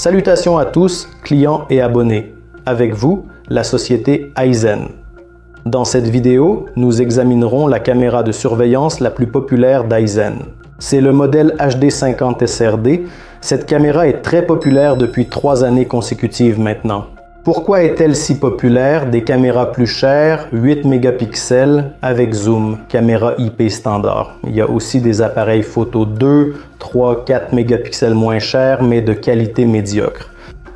Salutations à tous, clients et abonnés. Avec vous, la société Aizen. Dans cette vidéo, nous examinerons la caméra de surveillance la plus populaire d'Aizen. C'est le modèle HD50 SRD. Cette caméra est très populaire depuis 3 années consécutives maintenant. Pourquoi est-elle si populaire? Des caméras plus chères, 8 mégapixels avec zoom, caméra IP standard. Il y a aussi des appareils photo 2, 3, 4 mégapixels moins chers, mais de qualité médiocre.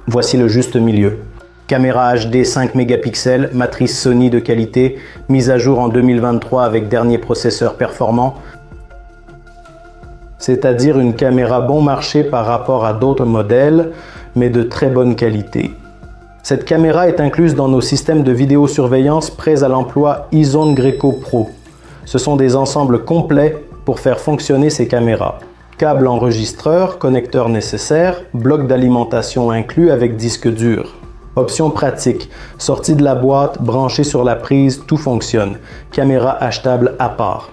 Voici le juste milieu. Caméra HD 5 mégapixels, matrice Sony de qualité, mise à jour en 2023 avec dernier processeur performant, c'est-à-dire une caméra bon marché par rapport à d'autres modèles, mais de très bonne qualité. Cette caméra est incluse dans nos systèmes de vidéosurveillance prêts à l'emploi iZone Greco Pro. Ce sont des ensembles complets pour faire fonctionner ces caméras. Câble enregistreur, connecteur nécessaire, bloc d'alimentation inclus avec disque dur. Option pratique, sortie de la boîte, branchée sur la prise, tout fonctionne. Caméra achetable à part.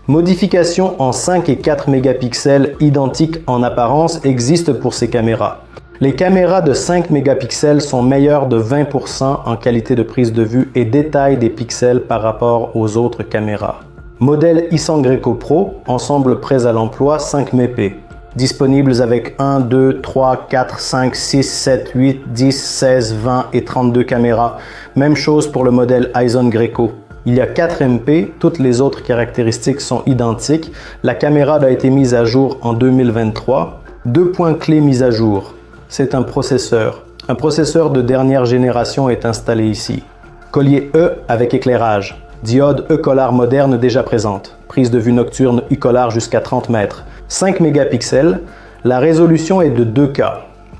Modifications en 5 et 4 mégapixels identiques en apparence existent pour ces caméras. Les caméras de 5 mégapixels sont meilleures de 20% en qualité de prise de vue et détail des pixels par rapport aux autres caméras. Modèle iZone Greco Pro, ensemble prêts à l'emploi 5 mp. Disponibles avec 1, 2, 3, 4, 5, 6, 7, 8, 10, 16, 20 et 32 caméras. Même chose pour le modèle iZone Greco. Il y a 4 MP, toutes les autres caractéristiques sont identiques. La caméra a été mise à jour en 2023. 2 points clés mis à jour. C'est un processeur. Un processeur de dernière génération est installé ici. Collier E avec éclairage. Diode E-Collar moderne déjà présente. Prise de vue nocturne E-Collar jusqu'à 30 mètres. 5 mégapixels. La résolution est de 2K.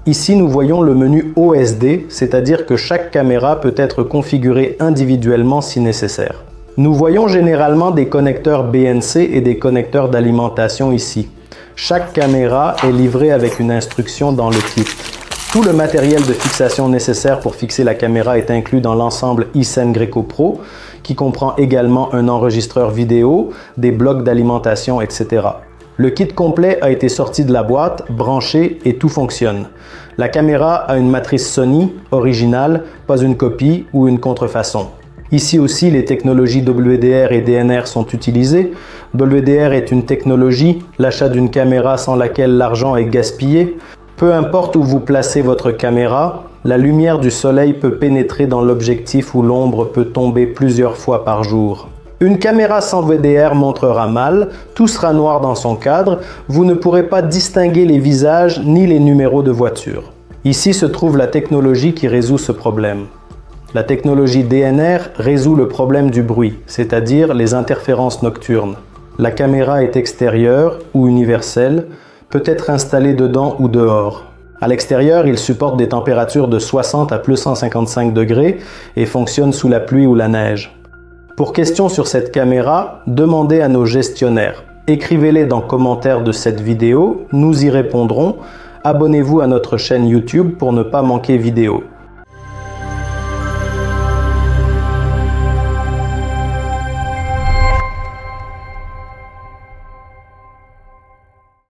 Ici, nous voyons le menu OSD, c'est-à-dire que chaque caméra peut être configurée individuellement si nécessaire. Nous voyons généralement des connecteurs BNC et des connecteurs d'alimentation ici. Chaque caméra est livrée avec une instruction dans le kit. Tout le matériel de fixation nécessaire pour fixer la caméra est inclus dans l'ensemble iZone Greco Pro, qui comprend également un enregistreur vidéo, des blocs d'alimentation, etc. Le kit complet a été sorti de la boîte, branché et tout fonctionne. La caméra a une matrice Sony originale, pas une copie ou une contrefaçon. Ici aussi, les technologies WDR et DNR sont utilisées. WDR est une technologie, l'achat d'une caméra sans laquelle l'argent est gaspillé. Peu importe où vous placez votre caméra, la lumière du soleil peut pénétrer dans l'objectif où l'ombre peut tomber plusieurs fois par jour. Une caméra sans VDR montrera mal, tout sera noir dans son cadre, vous ne pourrez pas distinguer les visages ni les numéros de voiture. Ici se trouve la technologie qui résout ce problème. La technologie DNR résout le problème du bruit, c'est-à-dire les interférences nocturnes. La caméra est extérieure ou universelle, peut être installée dedans ou dehors. À l'extérieur, il supporte des températures de 60 à plus 155 degrés et fonctionne sous la pluie ou la neige. Pour questions sur cette caméra, demandez à nos gestionnaires. Écrivez-les dans les commentaires de cette vidéo, nous y répondrons. Abonnez-vous à notre chaîne YouTube pour ne pas manquer vidéo.